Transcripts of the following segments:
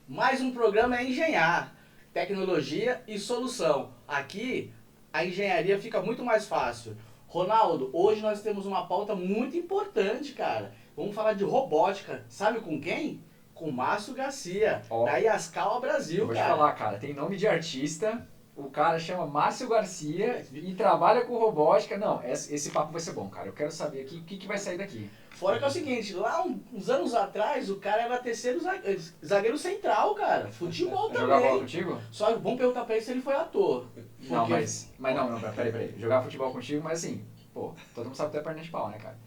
Mais um programa é Engenhar, tecnologia e solução. Aqui a engenharia fica muito mais fácil. Ronaldo, hoje nós temos uma pauta muito importante, cara. Vamos falar de robótica. Sabe com quem? Com Márcio Garcia, Ó, da Yaskawa Brasil, vou te cara. falar, cara, tem nome de artista, o cara chama Márcio Garcia e trabalha com robótica. Não, esse papo vai ser bom, cara. Eu quero saber aqui o que vai sair daqui. Fora que é o seguinte, lá uns anos atrás o cara era terceiro zagueiro central, cara. Futebol Jogar bola também. contigo? Só vamos perguntar pra ele se ele foi ator. Não, Porque- mas não, peraí. Jogar futebol contigo, mas assim, pô, todo mundo sabe que tu é perna de pau, né, cara?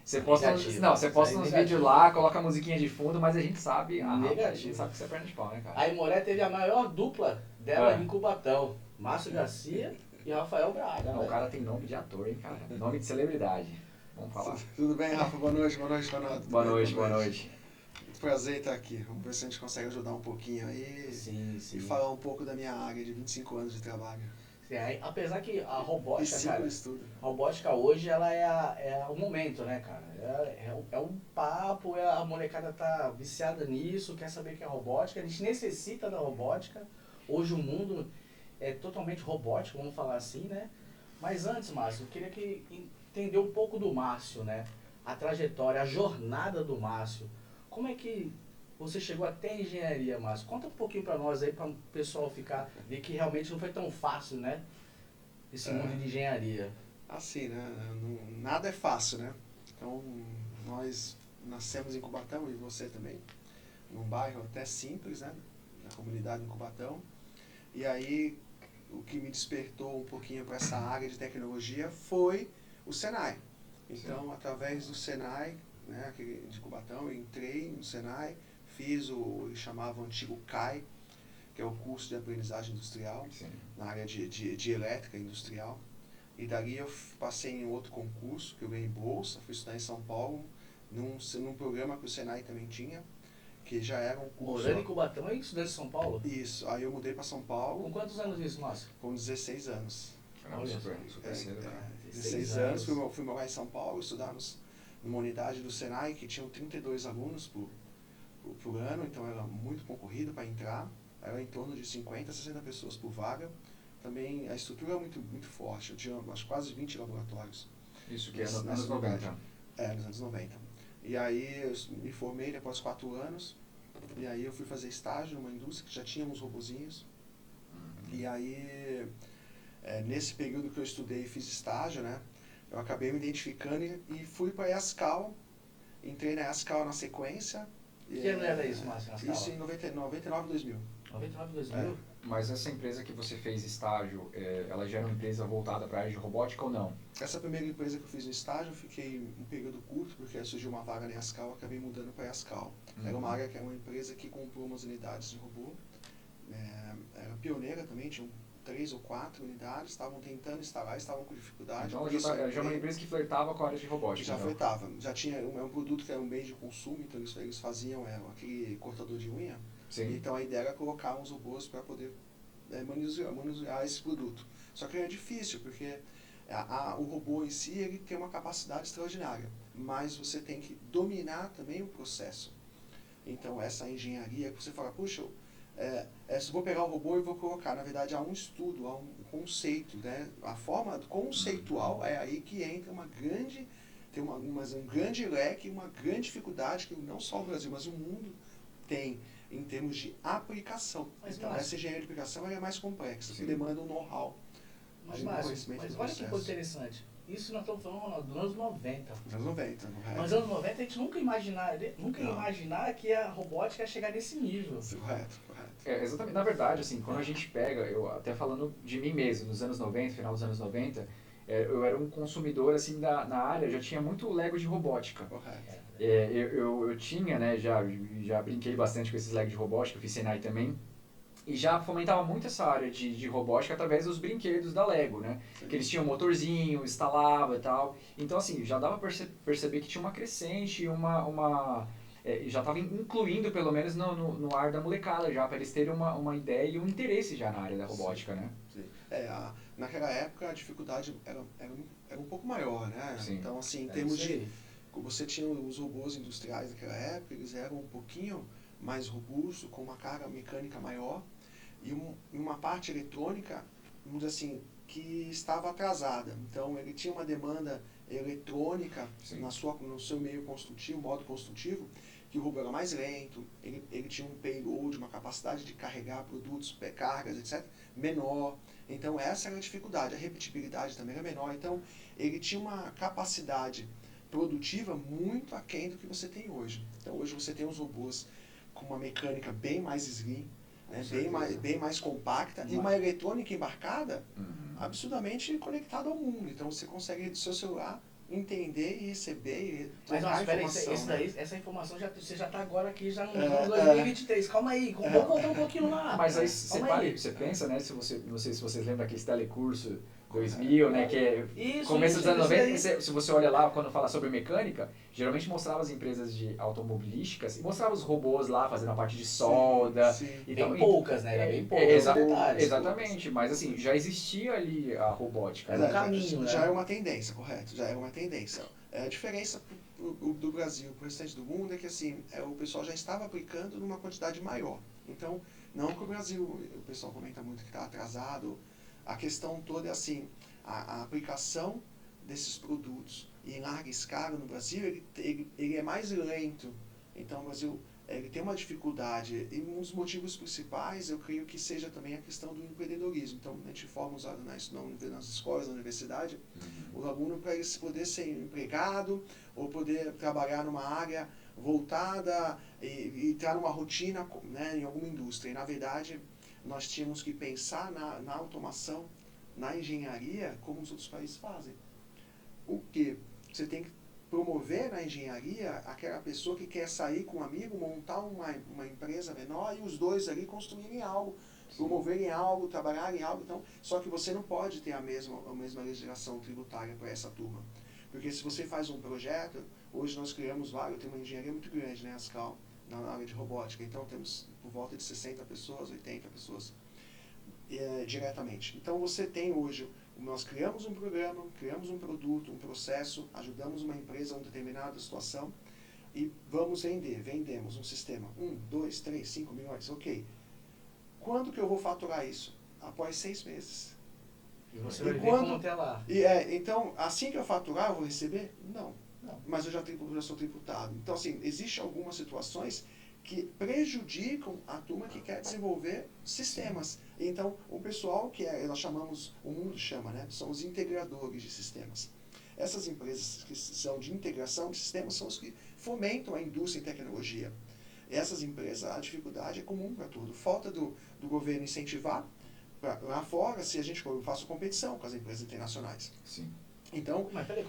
Você posta, Negativo. não, você posta Isso aí, uns negativo. vídeos lá, coloca a musiquinha de fundo, mas a gente sabe, rapaz, a Negativo. gente sabe que você é perna de pau, né, cara? A Imoré teve a maior dupla dela Ah. em Cubatão. Márcio Garcia e Rafael Braga. Não, o velho. cara tem nome de ator, hein, cara? Nome de celebridade. Vamos falar. Tudo bem, Rafa? Boa noite, Ronaldo. Boa noite. Muito prazer estar aqui. Vamos ver se a gente consegue ajudar um pouquinho aí Sim, sim. e falar um pouco da minha área de 25 anos de trabalho. Sim, aí, apesar que a E robótica, 5 cara, de estudo. a robótica hoje ela é o momento, né, cara? É um papo, a molecada tá viciada nisso, quer saber o que é robótica, a gente necessita da robótica. Hoje o mundo é totalmente robótico, vamos falar assim, né? Mas antes, Márcio, eu queria entender um pouco do Márcio, né? A trajetória, a jornada do Márcio. Como é que você chegou até a engenharia, Márcio? Conta um pouquinho pra nós aí, para o pessoal ver que realmente não foi tão fácil, né? Esse mundo de engenharia. Assim, né? Nada é fácil, né? Então, nós nascemos em Cubatão, e você também, num bairro até simples, né? Na comunidade em Cubatão. E aí, o que me despertou um pouquinho para essa área de tecnologia foi o Senai. Então, através do Senai, né, aquele de Cubatão, eu entrei no Senai, fiz eles chamavam antigo CAI, que é o curso de aprendizagem industrial, Sim. na área de elétrica industrial. E dali eu passei em outro concurso, que eu ganhei bolsa, fui estudar em São Paulo, num programa que o Senai também tinha, que já era um curso... Morando em Cubatão é estudante de São Paulo? Isso, aí eu mudei para São Paulo Com quantos anos isso, Márcio? com 16 anos. Caramba, super cedo, cara. 16 anos, fui morar em São Paulo, estudar numa unidade do Senai que tinham 32 alunos por ano, então era muito concorrido para entrar, era em torno de 50, 60 pessoas por vaga. Também a estrutura é muito forte, eu tinha quase 20 laboratórios. Isso que é nos Nessa anos 90. unidade. Nos anos 90. E aí eu me formei após 4 anos, e aí eu fui fazer estágio numa indústria que já tinha uns robozinhos. E aí, nesse período que eu estudei e fiz estágio, né, eu acabei me identificando e fui para a Yaskawa, entrei na Yaskawa na sequência. Que ano era isso, Márcio? Isso em 99, 2000. 99, 2000? Mas essa empresa que você fez estágio, ela já era uma empresa voltada para a área de robótica ou não? Essa primeira empresa que eu fiz no estágio, eu fiquei um período curto, porque aí surgiu uma vaga na Yaskawa, acabei mudando para a Yaskawa. Era uma área que era uma empresa que comprou umas unidades de robô, era pioneira também, tinham 3 ou 4 unidades, estavam tentando instalar, estavam com dificuldade. Então ela já é uma empresa que flertava com a área de robótica. Já então. flertava, já tinha um produto que era um bem de consumo, então eles faziam aquele cortador de unha. Sim. Então a ideia era colocar uns robôs para poder manusear esse produto. Só que era difícil, porque o robô em si ele tem uma capacidade extraordinária, mas você tem que dominar também o processo. Então essa engenharia que você fala, puxa, vou pegar o robô e vou colocar, na verdade há um estudo, há um conceito, né? A forma conceitual é aí que entra tem um grande leque, uma grande dificuldade que não só o Brasil, mas o mundo tem em termos de aplicação. Então essa engenharia de aplicação é mais complexa, que demanda um know-how. Mas olha que coisa interessante. Isso nós estamos falando, Ronaldo, dos anos 90. Nos anos 90, no resto. Nos anos 90 a gente nunca ia imaginar que a robótica ia chegar nesse nível. Correto. Exatamente. Na verdade, assim, quando a gente pega, eu até falando de mim mesmo, nos anos 90, final dos anos 90, eu era um consumidor, assim, na área, já tinha muito Lego de robótica. Correto. Eu tinha, né, já brinquei bastante com esses Lego de robótica, eu fiz Senai também, e já fomentava muito essa área de robótica através dos brinquedos da Lego, né? Sim. Que eles tinham motorzinho, instalava e tal. Então, assim, já dava para perceber que tinha uma crescente, já estava incluindo, pelo menos, no ar da molecada já, para eles terem uma ideia e um interesse já na área da robótica, né? Sim. Naquela época a dificuldade era um pouco maior, né? Sim. Então, assim, em termos de... Você tinha os robôs industriais daquela época, eles eram um pouquinho mais robusto, com uma carga mecânica maior e uma parte eletrônica, vamos dizer assim, que estava atrasada. Então ele tinha uma demanda eletrônica no seu meio construtivo, modo construtivo, que o robô era mais lento, ele tinha um payload, uma capacidade de carregar produtos, cargas, etc., menor. Então essa era a dificuldade, a repetibilidade também era menor. Então ele tinha uma capacidade produtiva muito aquém do que você tem hoje. Então hoje você tem os robôs com uma mecânica bem mais slim, né, bem mais compacta, e uma eletrônica embarcada absurdamente conectada ao mundo. Então você consegue do seu celular entender e receber e mas trocar espera informação. aí, essa informação você já está agora aqui já no ano 2023. Calma aí, vamos voltar um pouquinho lá. Mas aí você pensa, né, não sei se vocês lembram aquele telecurso 2000, né, que é começo dos anos 90, se você olha lá, quando fala sobre mecânica, geralmente mostrava as empresas de automobilísticas e mostrava os robôs lá fazendo a parte de solda. Então, bem poucas, né? Era bem poucas. Exatamente, mas assim, já existia ali a robótica. Era um caminho, já né? é uma tendência, correto, já é uma tendência. A diferença do Brasil para o restante do mundo é que assim, o pessoal já estava aplicando numa quantidade maior. Então, não que o Brasil, o pessoal comenta muito que está atrasado, a questão toda é assim, a aplicação desses produtos em larga escala no Brasil, ele é mais lento. Então o Brasil ele tem uma dificuldade, e um dos motivos principais eu creio que seja também a questão do empreendedorismo. Então a gente forma os alunos nas escolas, na universidade, o aluno para ele poder ser empregado ou poder trabalhar numa área voltada e entrar numa rotina, né, em alguma indústria. E na verdade nós tínhamos que pensar na automação, na engenharia, como os outros países fazem. O que? Você tem que promover na engenharia aquela pessoa que quer sair com um amigo, montar uma empresa menor e os dois ali construírem algo, promoverem algo, trabalharem algo. Então, só que você não pode ter a mesma legislação tributária para essa turma. Porque se você faz um projeto, hoje nós criamos vários, tem uma engenharia muito grande, né, Ascal, na área de robótica. Então temos por volta de 60 pessoas, 80 pessoas diretamente. Então você tem hoje, nós criamos um programa, criamos um produto, um processo, ajudamos uma empresa a uma determinada situação e vamos vendemos um sistema, 1, 2, 3, 5 milhões, ok. Quando que eu vou faturar isso? Após 6 meses. E você vai ver como até lá. Então, assim que eu faturar, eu vou receber? Não. Mas eu já sou tributado. Então, assim, existem algumas situações que prejudicam a turma que quer desenvolver sistemas. Então, o pessoal que nós chamamos, o mundo chama, né, são os integradores de sistemas. Essas empresas que são de integração de sistemas são os que fomentam a indústria em tecnologia. Essas empresas, a dificuldade é comum para tudo. Falta do governo incentivar lá fora, se a gente faça competição com as empresas internacionais. Sim. Então, mas peraí,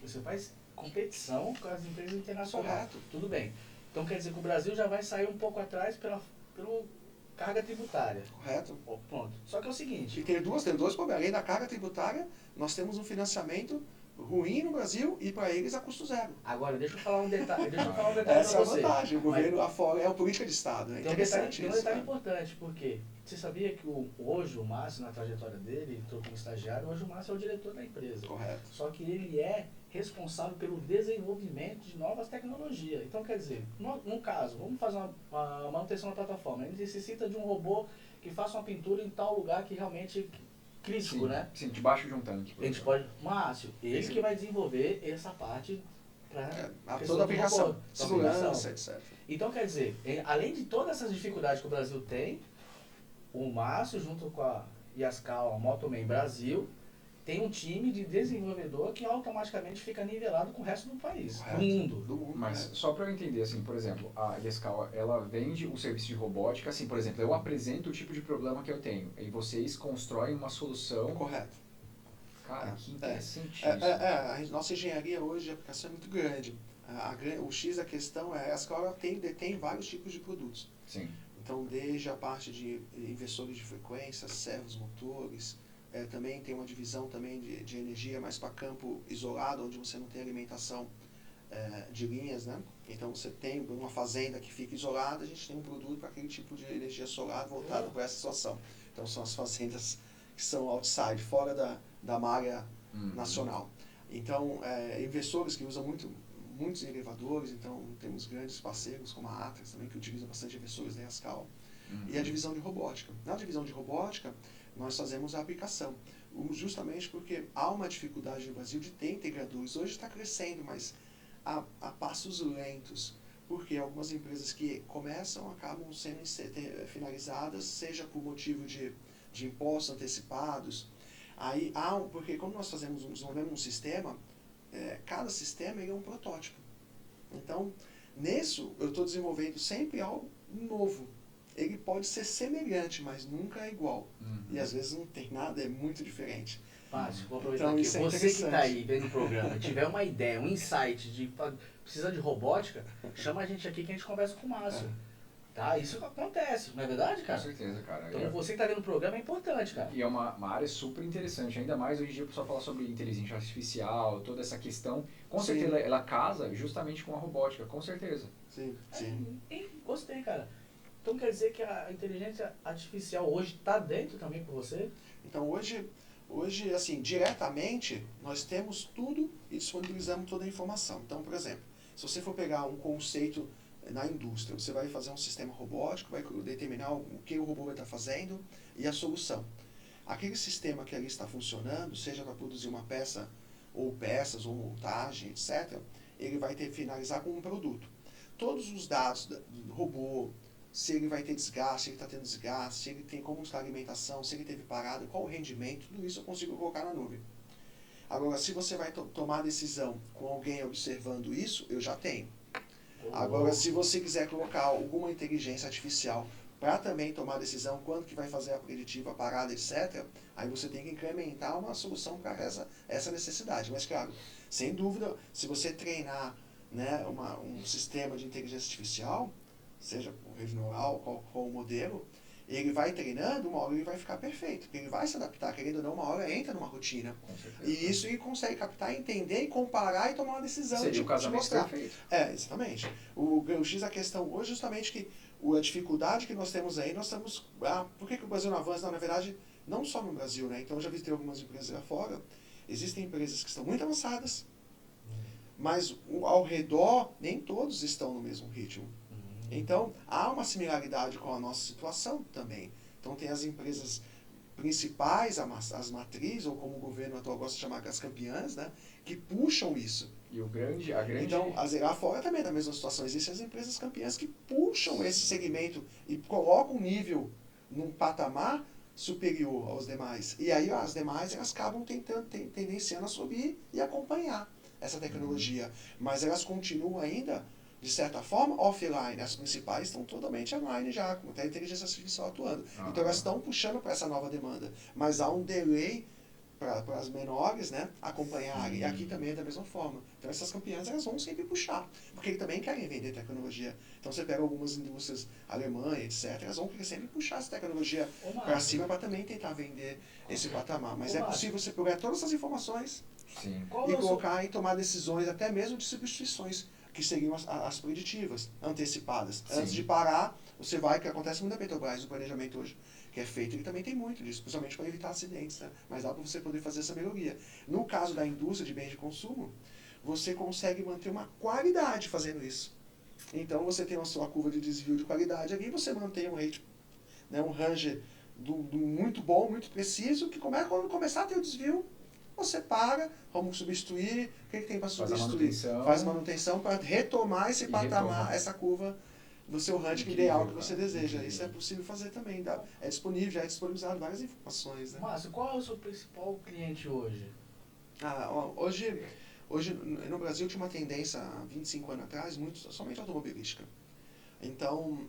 você faz competição com as empresas internacionais. Correto. Tudo bem. Então quer dizer que o Brasil já vai sair um pouco atrás pela carga tributária. Correto. Pronto. Só que é o seguinte. E tem dois problemas. Além da carga tributária, nós temos um financiamento ruim no Brasil e para eles a custo zero. Agora, deixa eu falar um detalhe Essa para você. é a vantagem. O governo lá fora é a política de Estado. Né? Tem um detalhe importante, porque você sabia que hoje o Márcio, na trajetória dele, entrou como estagiário, hoje o Márcio é o diretor da empresa. Correto. Só que ele é responsável pelo desenvolvimento de novas tecnologias. Então, quer dizer, num caso, vamos fazer uma manutenção na plataforma, a gente necessita de um robô que faça uma pintura em tal lugar que realmente crítico, sim, né? Sim, debaixo de um tanque. A gente pode... Márcio, ele que vai desenvolver essa parte para toda a aplicação, segurança, etc. Então, quer dizer, além de todas essas dificuldades que o Brasil tem, o Márcio, junto com a Yascal, a Motoman Brasil, tem um time de desenvolvedor que automaticamente fica nivelado com o resto do país, do mundo. Mas só para eu entender, assim, por exemplo, a Yascal, ela vende um serviço de robótica, assim, por exemplo, eu apresento o tipo de problema que eu tenho, e vocês constroem uma solução... Correto. Cara, que interessante isso. A nossa engenharia hoje, a aplicação é muito grande. O X da questão é, a Yascal detém vários tipos de produtos. Sim. Então, desde a parte de inversores de frequência, servos, motores, também tem uma divisão também de energia mais para campo isolado, onde você não tem alimentação de linhas, né? Então você tem uma fazenda que fica isolada, a gente tem um produto para aquele tipo de energia solar voltado para essa situação. Então são as fazendas que são outside, fora da malha nacional. Então, inversores que usam muitos elevadores, então temos grandes parceiros como a Atlas também, que utiliza bastante inversores da Yascal. E a divisão de robótica. Na divisão de robótica, nós fazemos a aplicação, justamente porque há uma dificuldade no Brasil de ter integradores. Hoje está crescendo, mas a passos lentos, porque algumas empresas que começam acabam sendo finalizadas, seja por motivo de impostos antecipados. Aí porque como nós desenvolvemos um sistema, cada sistema é um protótipo. Então, nisso, eu estou desenvolvendo sempre algo novo. Ele pode ser semelhante, mas nunca é igual. E às vezes não tem nada, é muito diferente. Márcio, vou aproveitar Então, aqui. isso é Você que está interessante. aí vendo o programa e tiver uma ideia, um insight de precisa de robótica, chama a gente aqui que a gente conversa com o Márcio. Tá? Isso acontece, não é verdade, Com cara? certeza, cara. Então você que está vendo o programa é importante, cara. E é uma área super interessante, ainda mais hoje em dia o pessoal fala sobre inteligência artificial, toda essa questão. Com Sim. certeza ela casa justamente com a robótica, com certeza. Sim, sim. Gostei, cara. Então quer dizer que a inteligência artificial hoje está dentro também com você? Então hoje, assim, diretamente, nós temos tudo e disponibilizamos toda a informação. Então, por exemplo, se você for pegar um conceito na indústria, você vai fazer um sistema robótico, vai determinar o que o robô vai estar fazendo e a solução. Aquele sistema que ali está funcionando, seja para produzir uma peça, ou peças, ou montagem, etc., ele vai finalizar com um produto. Todos os dados do robô, se ele vai ter desgaste, se ele está tendo desgaste, se ele tem como está a alimentação, se ele teve parada, qual o rendimento, tudo isso eu consigo colocar na nuvem. Agora, se você vai tomar a decisão com alguém observando isso, eu já tenho. Agora, se você quiser colocar alguma inteligência artificial para também tomar a decisão quando que vai fazer a preditiva, a parada, etc., aí você tem que incrementar uma solução para essa necessidade. Mas, claro, sem dúvida, se você treinar, né, um sistema de inteligência artificial, seja o rede neural, qual o modelo, ele vai treinando, uma hora ele vai ficar perfeito, porque ele vai se adaptar, querendo ou não, uma hora entra numa rotina. Com certeza. E isso ele consegue captar, entender e comparar e tomar uma decisão. Seria o te casamento mostrar. perfeito. Exatamente. O X, a questão hoje, justamente que a dificuldade que nós temos aí, nós estamos... por que o Brasil não avança? Não, na verdade, não só no Brasil, né? Então, eu já visitei algumas empresas lá fora, existem empresas que estão muito avançadas, mas ao redor, nem todos estão no mesmo ritmo. Então, há uma similaridade com a nossa situação também. Então, tem as empresas principais, as matrizes, ou como o governo atual gosta de chamar, as campeãs, né, que puxam isso. E a grande... Então, lá fora também é da mesma situação. Existem as empresas campeãs que puxam esse segmento e colocam o nível num patamar superior aos demais. E aí as demais elas acabam tendenciando a subir e acompanhar essa tecnologia. Mas elas continuam ainda, de certa forma, offline. As principais estão totalmente online já, com a inteligência artificial atuando. Então elas estão puxando para essa nova demanda. Mas há um delay para as menores, né, acompanharem. E aqui também é da mesma forma. Então essas campeãs elas vão sempre puxar, porque eles também querem vender tecnologia. Então você pega algumas indústrias alemãs, etc., elas vão querer sempre puxar essa tecnologia para cima para também tentar vender esse patamar. Mas é possível você pegar todas essas informações Sim. e colocar e tomar decisões até mesmo de substituições, que seriam as preditivas, antecipadas. Sim. Antes de parar, você vai, que acontece muito na Petrobras, o planejamento hoje, que é feito, ele também tem muito disso, principalmente para evitar acidentes, né? Mas dá para você poder fazer essa melhoria. No caso da indústria de bens de consumo, você consegue manter uma qualidade fazendo isso. Então você tem a sua curva de desvio de qualidade ali, você mantém um rate, né, um range do muito bom, muito preciso, que quando começar a ter o desvio, você para, vamos substituir, o que tem para substituir? Faz manutenção para retomar esse patamar, essa curva do seu ranking ideal que você deseja. Isso é possível fazer também. É disponível, já é disponibilizado várias informações. Né? Márcio, qual é o seu principal cliente hoje? Hoje no Brasil tinha uma tendência, há 25 anos atrás, somente automobilística. Então,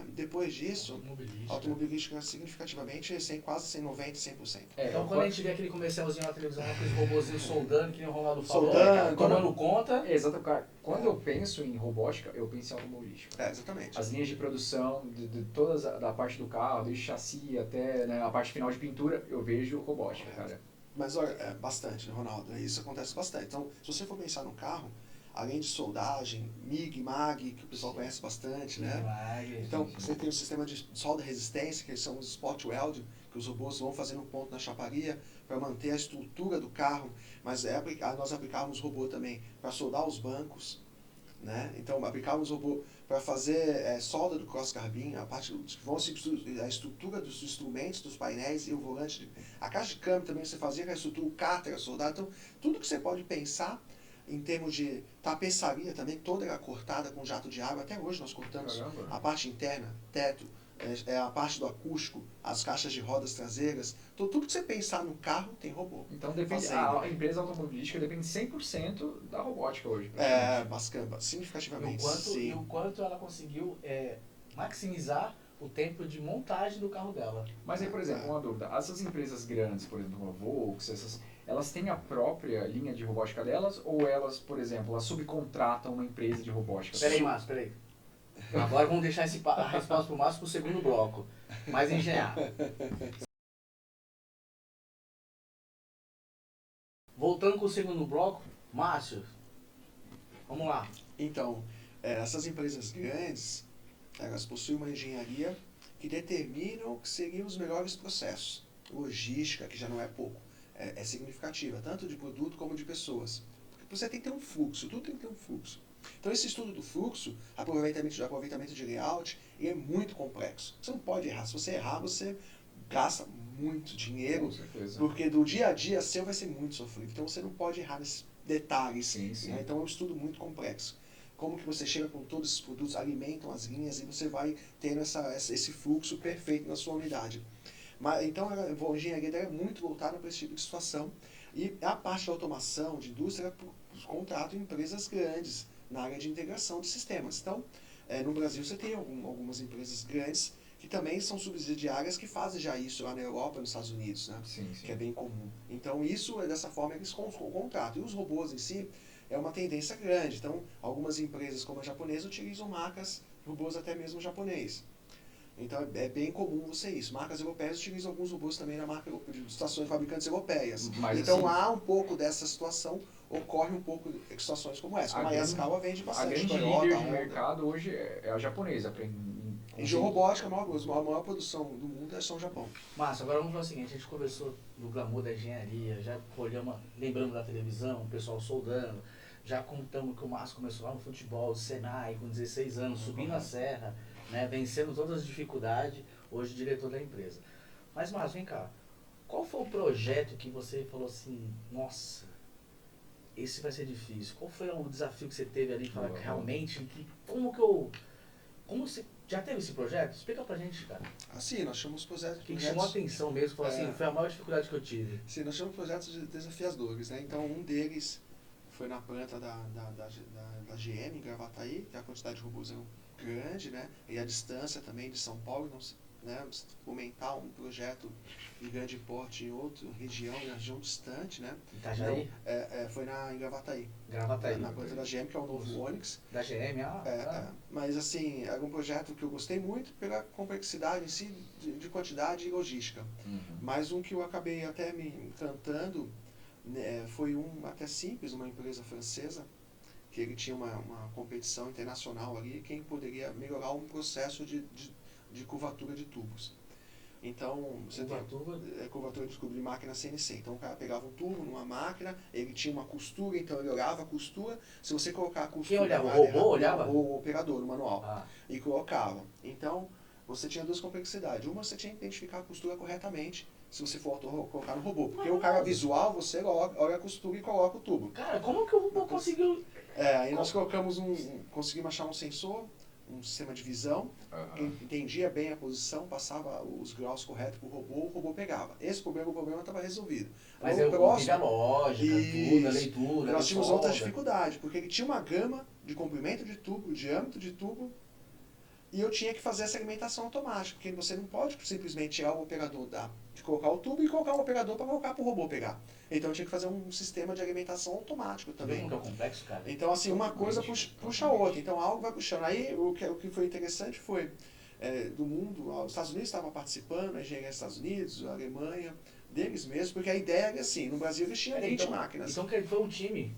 depois disso, automobilística significativamente quase 90%, 100%. Então, quando a gente vê aquele comercialzinho na televisão, aqueles robôzinhos soldando, que nem o Ronaldo falou, Soldando, tomando conta. Exato, cara. Quando eu penso em robótica, eu penso em automobilística. Exatamente. As linhas de produção, de todas da parte do carro, desde chassi até, né, a parte final de pintura, eu vejo robótica, cara. Mas olha, bastante, Ronaldo, isso acontece bastante. Então, se você for pensar no carro, além de soldagem, MIG, MAG, que o pessoal conhece bastante, né? Então, você tem o sistema de solda resistência, que são os spot weld, que os robôs vão fazendo ponto na chaparia para manter a estrutura do carro, mas nós aplicávamos robô também para soldar os bancos, né? Então, aplicávamos robô para fazer solda do cross-carbin, a parte a estrutura dos instrumentos, dos painéis e o volante. A caixa de câmbio também você fazia com a estrutura, o cárter, soldado. Então, tudo que você pode pensar em termos de tapeçaria também, toda era cortada com jato de água. Até hoje nós cortamos Caramba. a parte interna, teto, a parte do acústico, as caixas de rodas traseiras. Então, tudo que você pensar no carro tem robô. Então depende, Fazendo. a empresa automobilística depende 100% da robótica hoje. Bastante, significativamente. E Sim. o quanto ela conseguiu maximizar o tempo de montagem do carro dela. Mas aí, por exemplo, uma dúvida. Essas empresas grandes, por exemplo, uma Volkswagen, elas têm a própria linha de robótica delas ou elas, por exemplo, elas subcontratam uma empresa de robótica? Peraí, Márcio, peraí. Agora vamos deixar a resposta pro Márcio pro segundo bloco. Mais engenhar. Voltando com o segundo bloco, Márcio, vamos lá. Então, essas empresas grandes, elas possuem uma engenharia que determinam o que seriam os melhores processos. Logística, que já não é pouco, é significativa, tanto de produto como de pessoas. Porque você tem que ter um fluxo, tudo tem que ter um fluxo. Então, esse estudo do fluxo, aproveitamento de layout, ele é muito complexo. Você não pode errar. Se você errar, você gasta muito dinheiro, Com certeza. porque do dia a dia seu vai ser muito sofrido. Então, você não pode errar nesses detalhes. Sim, sim. Né? Então, é um estudo muito complexo. Como que você chega com todos esses produtos, alimentam as linhas e você vai tendo esse fluxo perfeito na sua unidade. Então, a engenharia dela é muito voltada para esse tipo de situação. E a parte da automação, de indústria, contrata empresas grandes na área de integração de sistemas. Então, no Brasil você tem algumas empresas grandes que também são subsidiárias que fazem já isso lá na Europa e nos Estados Unidos, né? Sim, sim. Que é bem comum. Então, isso, dessa forma, eles contratam. E os robôs em si é uma tendência grande. Então, algumas empresas como a japonesa utilizam marcas, robôs até mesmo japonês. Então, é bem comum você isso. Marcas europeias utilizam alguns robôs também na marca de estações fabricantes europeias. Mas, então, assim, há um pouco dessa situação, ocorre um pouco de situações como essa. Como a Yaskawa vende a bastante. grande Toyota, líder de Honda. mercado hoje é a japonesa. Em georrobótica, a maior produção do mundo é o Japão. Márcio, agora vamos falar o seguinte, a gente conversou do glamour da engenharia, já lembramos da televisão, o pessoal soldando, já contamos que o Márcio começou lá no futebol, Senai, com 16 anos, subindo a serra, né, vencendo todas as dificuldades, hoje diretor da empresa. Mas Márcio, vem cá, qual foi o projeto que você falou assim, nossa, esse vai ser difícil? Qual foi o desafio que você teve ali, falar que realmente, como você já teve esse projeto? Explica pra gente, cara. Sim, nós chamamos projetos... Que chamou a atenção mesmo, falou assim, foi a maior dificuldade que eu tive. Sim, nós chamamos projetos desafiadores, né? Então, um deles foi na planta da GM, em Gravataí, que a quantidade de robôs é grande, né? E a distância também de São Paulo, né? Fomentar um projeto de grande porte em outra região distante, né? Itajaí? Então, foi em Gravataí. Gravataí. Na planta da GM, que é o novo Onix. Da GM, Mas assim, era um projeto que eu gostei muito pela complexidade em si, de quantidade e logística. Uhum. Mas um que eu acabei até me encantando, né, foi até simples, uma empresa francesa, que ele tinha uma competição internacional ali, quem poderia melhorar um processo de curvatura de tubos. Então, você tem curvatura de tubo de máquina CNC. Então, o cara pegava um tubo numa máquina, ele tinha uma costura, então ele olhava a costura. Se você colocar a costura... Quem olhava? O robô olhava? O operador, o manual. E colocava. Então, você tinha duas complexidades. Uma, você tinha que identificar a costura corretamente, se você for colocar no robô. Porque o cara visual, você olha a costura e coloca o tubo. Cara, como que o robô conseguiu... Aí nós conseguimos achar um sensor, um sistema de visão, entendia bem a posição, passava os graus corretos para o robô pegava. O problema estava resolvido. Mas eu vi a lógica, tudo, a leitura. Nós tínhamos outra dificuldade, porque ele tinha uma gama de comprimento de tubo, diâmetro de tubo, e eu tinha que fazer essa alimentação automática, porque você não pode simplesmente tirar o operador de colocar o tubo e colocar um operador para colocar para o robô pegar. Então eu tinha que fazer um sistema de alimentação automático também. Como que é complexo, cara? Então assim, uma coisa puxa a outra, então algo vai puxando. Aí o que foi interessante foi, do mundo, os Estados Unidos estavam participando, a engenharia dos Estados Unidos, a Alemanha, deles mesmos, porque a ideia era assim, no Brasil eles tinham 20 máquinas. Então foi um time?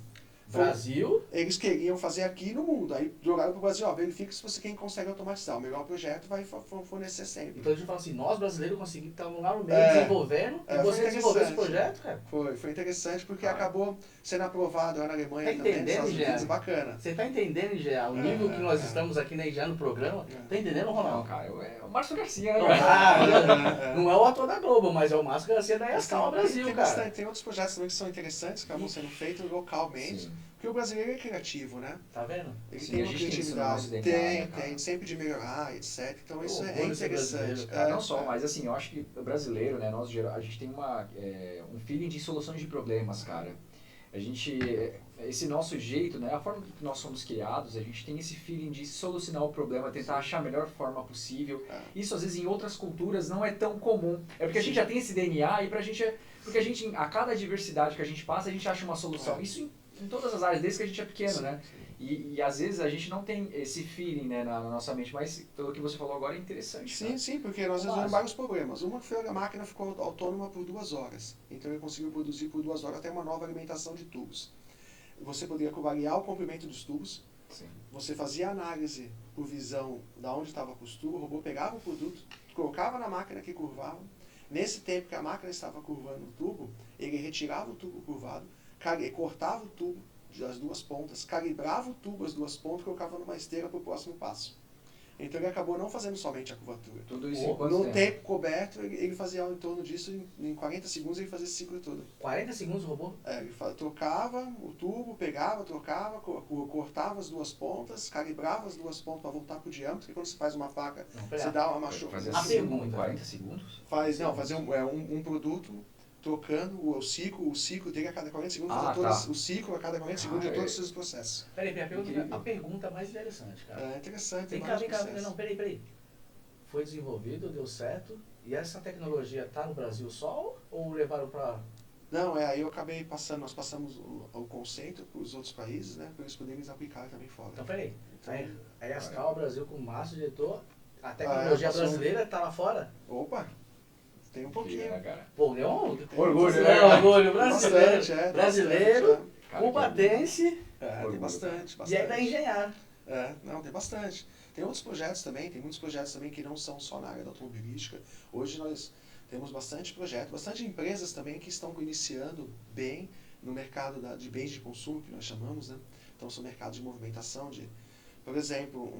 Brasil? Eles queriam fazer aqui no mundo. Aí jogaram pro Brasil, ó, verifica se você quem consegue automatizar. O melhor projeto vai fornecer sempre. Então a gente fala assim, nós brasileiros conseguimos estar lá no meio É. desenvolvendo, e Foi você desenvolveu esse interessante. projeto, cara. Foi interessante porque Ah. acabou sendo aprovado lá na Alemanha Tá também, nos entendendo, Estados Unidos, Jean? bacana. Você tá entendendo já o nível que nós É. estamos aqui já no programa? Tá entendendo, Não, Ronaldo? cara, é o Márcio Garcia, né, Não, cara? não é o ator da Globo, mas é o Márcio Garcia da Escala Brasil, tem cara. bastante, tem outros projetos também que são interessantes, que acabam sendo feitos localmente. Sim. Porque o brasileiro é criativo, né? Tá vendo? Ele Sim, tem a uma gente tem isso no nosso criatividade. DNA, né, cara? Tem, sempre de melhorar, etc. Então isso é orgulho de ser interessante. brasileiro, Cara, não só, mas assim, eu acho que o brasileiro, né, nós, a gente tem um feeling de soluções de problemas, cara. A gente, esse nosso jeito, né, a forma que nós somos criados, a gente tem esse feeling de solucionar o problema, tentar achar a melhor forma possível. Isso às vezes em outras culturas não é tão comum. É porque a gente já tem esse DNA e pra gente porque a gente, a cada diversidade que a gente passa, a gente acha uma solução. Isso em todas as áreas, desde que a gente é pequeno, né? E às vezes a gente não tem esse feeling, né, na nossa mente, mas pelo que você falou agora é interessante. Sim, cara. sim, porque nós resolvemos vários problemas. Uma foi a máquina ficou autônoma por 2 horas. Então ele conseguiu produzir por 2 horas até uma nova alimentação de tubos. Você poderia variar o comprimento dos tubos. Sim. Você fazia análise por visão da onde estava a costura, o robô pegava o produto, colocava na máquina que curvava. Nesse tempo que a máquina estava curvando o tubo, ele retirava o tubo curvado, cortava o tubo das 2 pontas, calibrava o tubo as 2 pontas e colocava numa esteira para o próximo passo. Então ele acabou não fazendo somente a curvatura. Tudo isso em quanto No tempo? tempo coberto, ele fazia em torno disso, em 40 segundos ele fazia esse ciclo todo. 40 segundos o robô? Ele trocava o tubo, pegava, trocava, cortava as 2 pontas, calibrava as 2 pontas para voltar para o diâmetro, porque quando você faz uma faca, Não, você dá uma machuca. Fazer A assim, pergunta. 40 segundos? Fazer um produto, trocando o ciclo dele a cada 40 segundos, Ah, fazer tá. o ciclo a cada 40 segundos de todos esses processos. Peraí, Incrível. a pergunta mais interessante, cara. É interessante, tem Vem cá, vários processos. não, peraí. Foi desenvolvido, deu certo, e essa tecnologia tá no Brasil só ou levaram pra... Não, aí eu acabei passando, nós passamos o conceito para os outros países, né, para eles poderem aplicar também fora. Então peraí, Então, aí a Escala Brasil com o Márcio diretor, a tecnologia passou- brasileira tá lá fora? Opa, tem um pouquinho. Né, cara? Pô, deu um... Orgulho, É, né? orgulho brasileiro. Bastante, é. Brasileiro, Cara, cubatense, Tem Orgulho, bastante. e ainda engenhar. Não, tem bastante. Tem outros projetos também, tem muitos projetos também que não são só na área da automobilística. Hoje nós temos bastante projeto, bastante empresas também que estão iniciando bem no mercado de bens de consumo, que nós chamamos, né? Então são mercados de movimentação, por exemplo,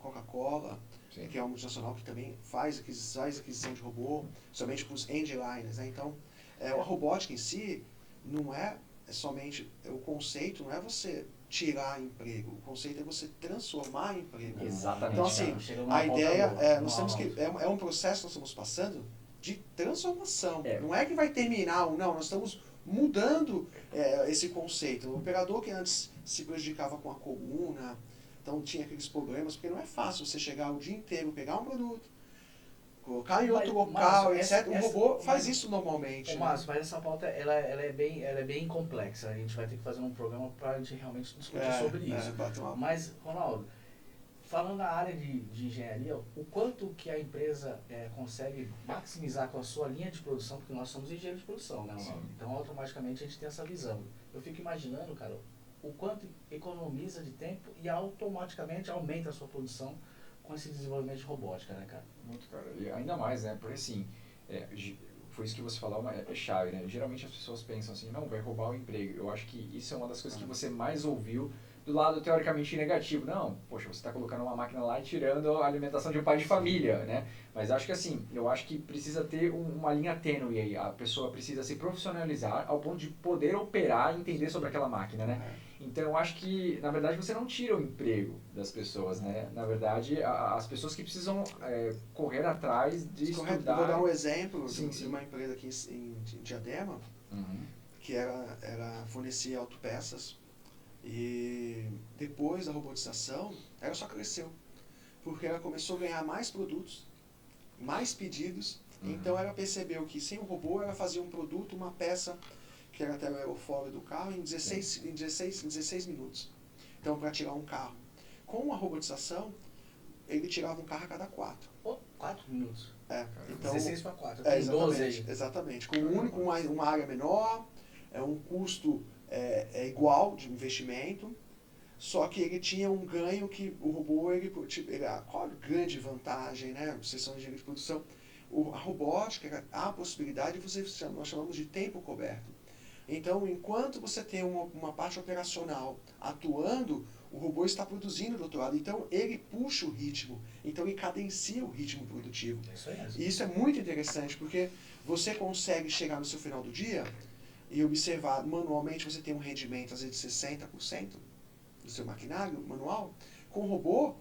Coca-Cola, Sim. que é uma multinacional que também faz aquisição de robô, somente para os endliners, né? Então, a robótica em si não é somente, o conceito não é você tirar emprego, o conceito é você transformar emprego. Exatamente. Então, assim, cara. Chega numa a ideia ponta boa, nós temos que, numa- é um processo que nós estamos passando de transformação. É. Não é que vai terminar, não, nós estamos mudando esse conceito. O operador que antes se prejudicava com a coluna, então tinha aqueles problemas, porque não é fácil você chegar o dia inteiro, pegar um produto, colocar em outro local, mas etc. O robô faz mas- isso normalmente. Ô, né? Márcio, mas essa pauta ela é bem complexa. A gente vai ter que fazer um programa para a gente realmente discutir sobre isso. Bater uma... Mas, Ronaldo, falando na área de engenharia, o quanto que a empresa consegue maximizar com a sua linha de produção, porque nós somos engenheiros de produção, né, Ronaldo? Sim. Então, automaticamente, a gente tem essa visão. Eu fico imaginando, cara, o quanto economiza de tempo e automaticamente aumenta a sua produção com esse desenvolvimento de robótica, né, cara? Muito, cara. E ainda mais, né? Porque assim, foi isso que você falou, é chave, né? Geralmente as pessoas pensam assim, não, vai roubar o emprego. Eu acho que isso é uma das coisas que você mais ouviu do lado teoricamente negativo. Não, poxa, você está colocando uma máquina lá e tirando a alimentação de um pai de família, né? Mas acho que assim, eu acho que precisa ter uma linha tênue aí. A pessoa precisa se profissionalizar ao ponto de poder operar e entender sobre aquela máquina, né? Então eu acho que, na verdade, você não tira o emprego das pessoas, né? Na verdade, as pessoas que precisam correr atrás de Correto. estudar... Eu vou dar um exemplo Sim, de sim. uma empresa aqui em Diadema, Uhum. que fornecia autopeças, e depois da robotização, ela só cresceu, porque ela começou a ganhar mais produtos, mais pedidos, então ela percebeu que sem o robô ela fazia um produto, uma peça, que era até o aerofólio do carro, em 16 minutos. Então, para tirar um carro. Com a robotização, ele tirava um carro a cada 4. Pô, 4 minutos. Então, 16 para 4. Tem 12 aí. exatamente. Com uma área menor, um custo é igual de investimento, só que ele tinha um ganho que o robô, qual a grande vantagem, né? Vocês são engenheiros de produção. A robótica, há a possibilidade de nós chamamos de tempo coberto. Então, enquanto você tem uma parte operacional atuando, o robô está produzindo do outro lado. Então, ele puxa o ritmo. Então, ele cadencia o ritmo produtivo. Isso aí mesmo. E isso é muito interessante, porque você consegue chegar no seu final do dia e observar manualmente, você tem um rendimento, às vezes, de 60% do seu maquinário manual. Com o robô,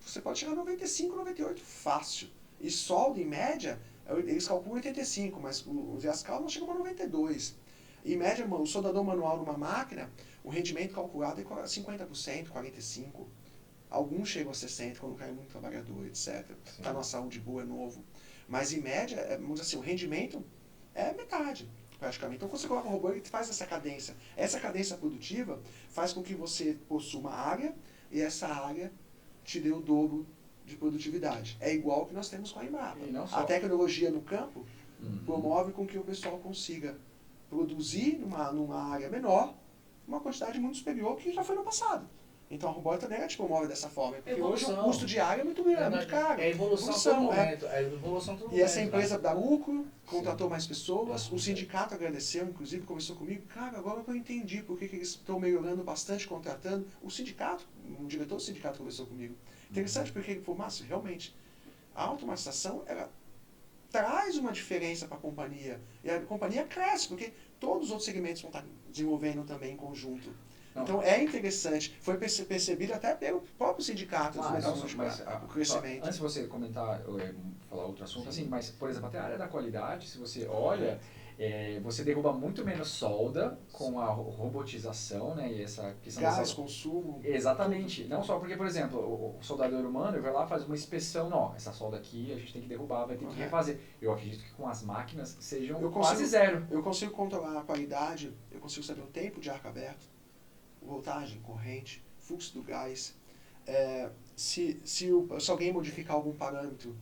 você pode chegar a 95%, 98% fácil. E solda, em média, eles calculam 85%, mas os Yascal não chegam a 92%. Em média, o soldador manual numa máquina, o rendimento calculado é 50%, 45%. Alguns chegam a 60% quando cai muito trabalhador, etc. Está numa saúde boa, é novo. Mas em média, vamos dizer assim, o rendimento é metade, praticamente. Então, quando você coloca o robô, ele faz essa cadência. Essa cadência produtiva faz com que você possua uma área e essa área te dê o dobro de produtividade. É igual ao que nós temos com a Embrapa. A tecnologia no campo promove com que o pessoal consiga produzir numa área menor uma quantidade muito superior que já foi no passado. Então a robótica também te promove dessa forma, porque hoje o custo de área é muito grande, é muito caro. É evolução a todo momento. É evolução a todo momento. E essa empresa dá lucro, contratou mais pessoas, o sindicato agradeceu, inclusive conversou comigo, cara, agora que eu entendi por que eles estão melhorando bastante, contratando. O sindicato, o diretor do sindicato conversou comigo. Interessante porque ele falou, Márcio, realmente, a automatização, ela traz uma diferença para a companhia. E a companhia cresce, porque todos os outros segmentos vão estar desenvolvendo também em conjunto. Não. Então é interessante, foi percebido até pelo próprio sindicato, o crescimento. Antes de você comentar, falar outro assunto, assim, mas, por exemplo, até a área da qualidade, se você olha, você derruba muito menos solda com a robotização, né, e essa questão gás, consumo. Exatamente. Tudo. Não só porque, por exemplo, o soldador humano vai lá, faz uma inspeção, não, essa solda aqui a gente tem que derrubar, vai ter que refazer. Eu acredito que com as máquinas sejam quase zero. Eu consigo controlar a qualidade, eu consigo saber o tempo de arco aberto, voltagem, corrente, fluxo do gás. Se alguém modificar algum parâmetro,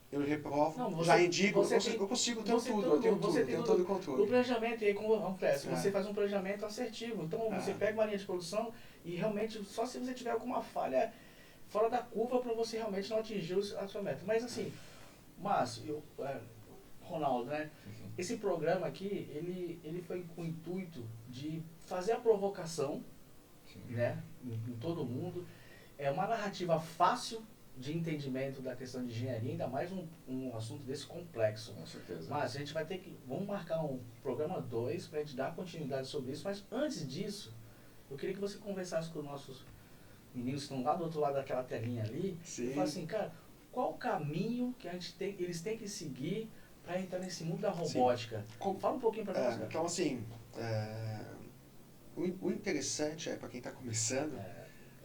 eu reprovo, já indico, eu consigo ter tudo, eu tenho todo o controle. O planejamento, e aí como acontece, você faz um planejamento assertivo, então você pega uma linha de produção e realmente, só se você tiver alguma falha fora da curva para você realmente não atingir a sua meta. Mas assim, Márcio, Ronaldo, né? Esse programa aqui, ele foi com o intuito de fazer a provocação, né, em todo mundo. É uma narrativa fácil de entendimento da questão de engenharia, ainda mais um assunto desse complexo. Com certeza. Mas a gente vai ter que, vamos marcar um programa 2 para a gente dar continuidade sobre isso, mas antes disso, eu queria que você conversasse com os nossos meninos que estão lá do outro lado daquela telinha ali, e falasse assim, cara, qual o caminho que eles têm que seguir para entrar nesse mundo da robótica? Fala um pouquinho para nós. Então, assim, o interessante para quem está começando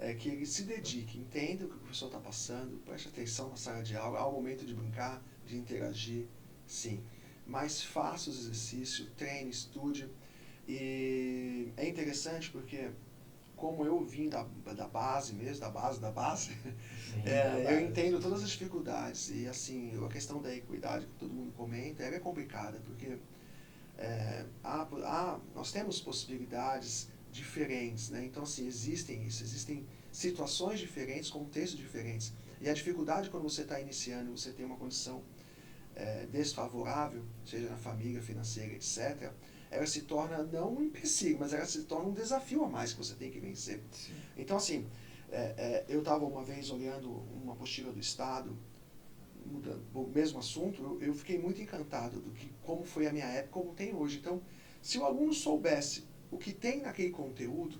é que ele se dedique, entenda o que o professor está passando, preste atenção na sala de aula, ao momento de brincar, de interagir, sim. Mas faça os exercícios, treine, estude. E é interessante porque, como eu vim da base mesmo, da base, eu entendo todas as dificuldades. E assim, a questão da equidade que todo mundo comenta, ela é complicada, porque nós temos possibilidades diferentes, né? Então, assim, existem situações diferentes, contextos diferentes. E a dificuldade quando você está iniciando, você tem uma condição desfavorável, seja na família, financeira, etc., ela se torna não um empecilho, mas ela se torna um desafio a mais que você tem que vencer. Sim. Então, assim, eu estava uma vez olhando uma apostila do Estado, mudando o mesmo assunto, eu fiquei muito encantado como foi a minha época, como tem hoje. Então, se o aluno soubesse o que tem naquele conteúdo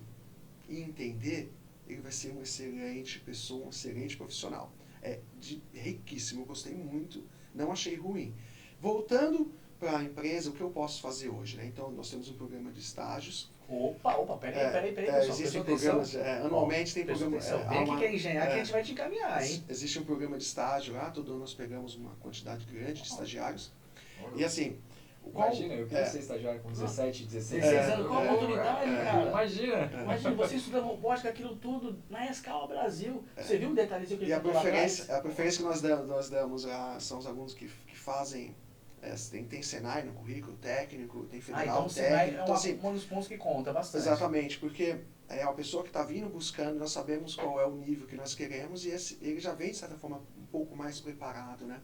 e entender, ele vai ser uma excelente pessoa, um excelente profissional. Riquíssimo, eu gostei muito, não achei ruim. Voltando para a empresa, o que eu posso fazer hoje, né? Então, nós temos um programa de estágios. Opa, peraí, pessoal. Existem programas, anualmente tem programas. Vem aqui que é engenharia que a gente vai te encaminhar, hein? Existe um programa de estágio lá, todo ano nós pegamos uma quantidade grande de estagiários. E assim, imagina, eu queria ser estagiário com 17, 16 anos. Qual a oportunidade, cara? Imagina, você estudando robótica, aquilo tudo, na Escala Brasil. Você viu o detalhezinho que ele falou lá atrás? A preferência que nós damos são os alunos que fazem Tem Senai no currículo técnico, tem Ah, federal então o Senai técnico. é Então, assim, um dos pontos que conta bastante. exatamente, porque é a pessoa que está vindo buscando, nós sabemos qual é o nível que nós queremos e ele já vem, de certa forma, um pouco mais preparado, né?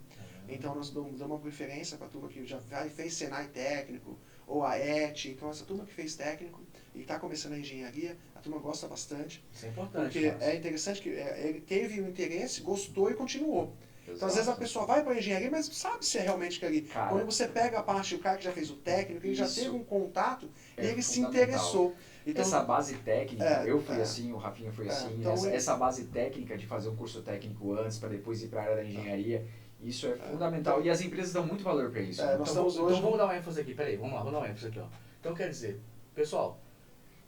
Então nós damos uma preferência para a turma que já fez Senai técnico, ou a ET, então essa turma que fez técnico e está começando a engenharia, a turma gosta bastante. Isso é importante. Porque Márcio. é interessante que ele teve o interesse, gostou e continuou. Então, às vezes a Exato. pessoa vai para a engenharia, mas sabe se é realmente aquilo ali. Cara, Quando você pega a parte, o cara que já fez o técnico, ele já isso teve um contato e é ele se fundamental. interessou. Então, Essa base técnica, eu fui é. assim, o Rafinha foi assim, Então, essa base técnica de fazer um curso técnico antes para depois ir para a área da engenharia, isso é fundamental. Então, e as empresas dão muito valor para isso. nós estamos hoje. Então vamos dar uma ênfase aqui, peraí, vamos lá, vamos dar uma ênfase aqui, ó. Então quer dizer, pessoal,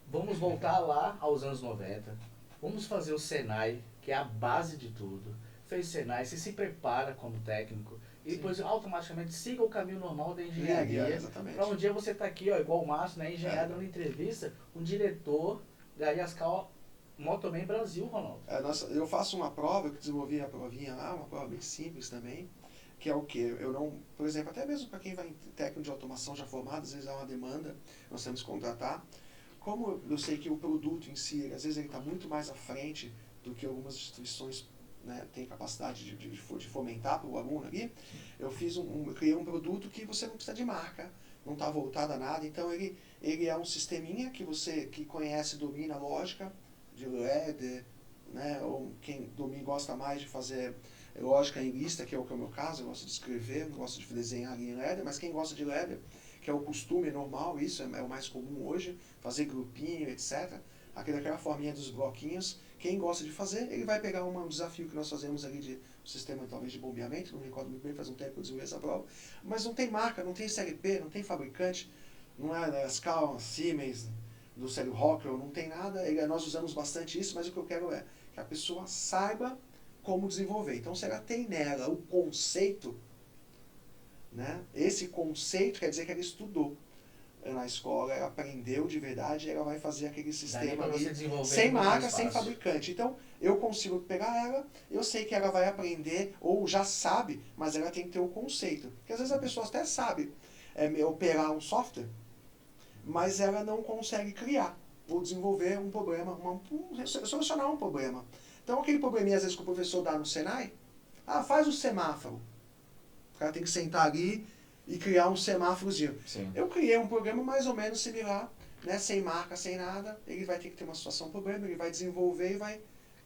vamos voltar lá aos anos 90, vamos fazer o Senai, que é a base de tudo. Fez Senai, você se prepara como técnico e depois automaticamente siga o caminho normal da engenharia. Exatamente. Para um dia você tá aqui, ó, igual o Márcio, né, engenheiro dando entrevista, um diretor da Yascal Motoman Brasil, Ronaldo. Eu faço uma prova, eu desenvolvi a provinha lá, uma prova bem simples também, que é o quê? Eu não, por exemplo, até mesmo para quem vai em técnico de automação já formado, às vezes há uma demanda, nós temos que contratar. Como eu sei que o produto em si, às vezes ele está muito mais à frente do que algumas instituições, né, têm capacidade de fomentar para o aluno ali, eu criei um produto que você não precisa de marca, não está voltado a nada, então ele é um sisteminha que você que conhece, domina a lógica de LED, né, ou quem gosta mais de fazer lógica em lista, que é o meu caso, eu gosto de escrever, não gosto de desenhar em LED, mas quem gosta de LED, que é o costume normal, isso é o mais comum hoje, fazer grupinho, etc. Aquela forminha dos bloquinhos, quem gosta de fazer, ele vai pegar um desafio que nós fazemos ali de um sistema talvez de bombeamento, não me recordo muito bem, faz um tempo que eu desenvolvi essa prova, mas não tem marca, não tem CLP, não tem fabricante, não é Ascal, Siemens, do Célio Rockwell, não tem nada, nós usamos bastante isso, mas o que eu quero é que a pessoa saiba como desenvolver. Então, se ela tem nela o conceito, né, esse conceito quer dizer que ela estudou na escola, ela aprendeu de verdade, ela vai fazer aquele sistema ali, sem marca, sem fabricante. Então, eu consigo pegar ela, eu sei que ela vai aprender, ou já sabe, mas ela tem que ter o conceito. Porque às vezes a pessoa até sabe operar um software, mas ela não consegue criar ou desenvolver um problema, solucionar um problema. Então, aquele probleminha, às vezes, que o professor dá no Senai, faz o semáforo. O cara tem que sentar ali e criar um semáforozinho. Sim. Eu criei um programa mais ou menos similar, né, sem marca, sem nada. Ele vai ter que ter uma situação, um problema, ele vai desenvolver e vai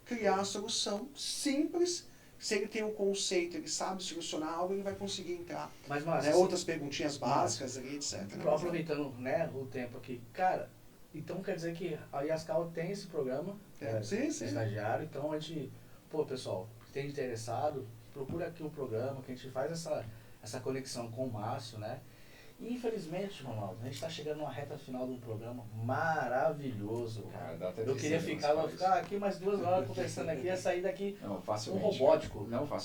criar uma solução simples. Se ele tem um conceito, ele sabe solucionar algo, ele vai conseguir entrar. Mas, Márcio, né, outras perguntinhas básicas ali, etc. Aproveitando, né, o tempo aqui, cara, então quer dizer que a Yascal tem esse programa, sim. estagiário, então a gente, pessoal, que tem interessado, procura aqui o programa, que a gente faz essa conexão com o Márcio, né? E infelizmente, Ronaldo, a gente está chegando numa reta final de um programa maravilhoso, cara. Eu queria ficar aqui mais 2 horas conversando aqui, ia sair daqui robótico. Não, cara.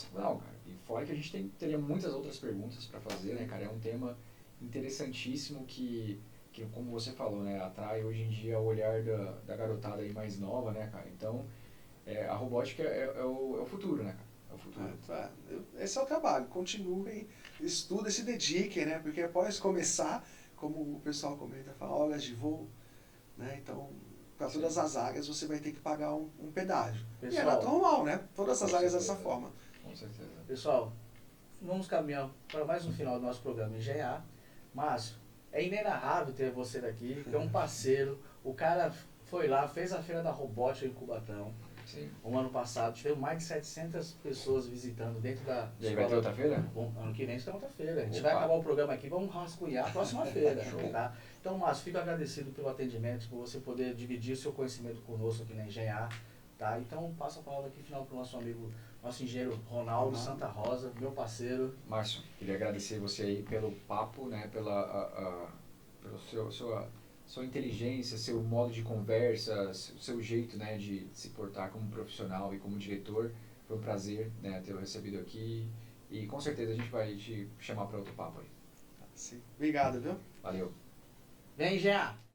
E fora que a gente teria muitas outras perguntas para fazer, né, cara? É um tema interessantíssimo que como você falou, né, atrai hoje em dia o olhar da garotada aí mais nova, né, cara? Então, a robótica é o futuro, né, cara? É o futuro. Esse é o trabalho. Continuem, estudem, se dediquem, né? Porque após começar, como o pessoal comenta, fala, horas de voo, né? Então, para todas as áreas você vai ter que pagar um pedágio. Pessoal, e é normal, né? Todas as áreas dessa forma. Com certeza. Pessoal, vamos caminhar para mais um final do nosso programa Engenhar. Márcio, é inenarrável ter você daqui, que é um parceiro. O cara foi lá, fez a feira da robótica em Cubatão. Sim. O ano passado tivemos mais de 700 pessoas visitando dentro da E aí vai ter outra feira? Bom, ano que vem tem outra feira. A gente vai acabar o programa aqui, vamos rascunhar a próxima feira. Tá? Então, Márcio, fico agradecido pelo atendimento, por você poder dividir o seu conhecimento conosco aqui na Engenhar. Tá? Então, passo a palavra aqui final para o nosso amigo, nosso engenheiro Ronaldo Santa Rosa, meu parceiro. Márcio, queria agradecer você aí pelo papo, né, pelo sua inteligência, seu modo de conversa, seu jeito, né, de se portar como profissional e como diretor. Foi um prazer, né, ter recebido aqui e com certeza a gente vai te chamar para outro papo aí. Sim. Obrigado, viu? Valeu. Vem, Engenhar!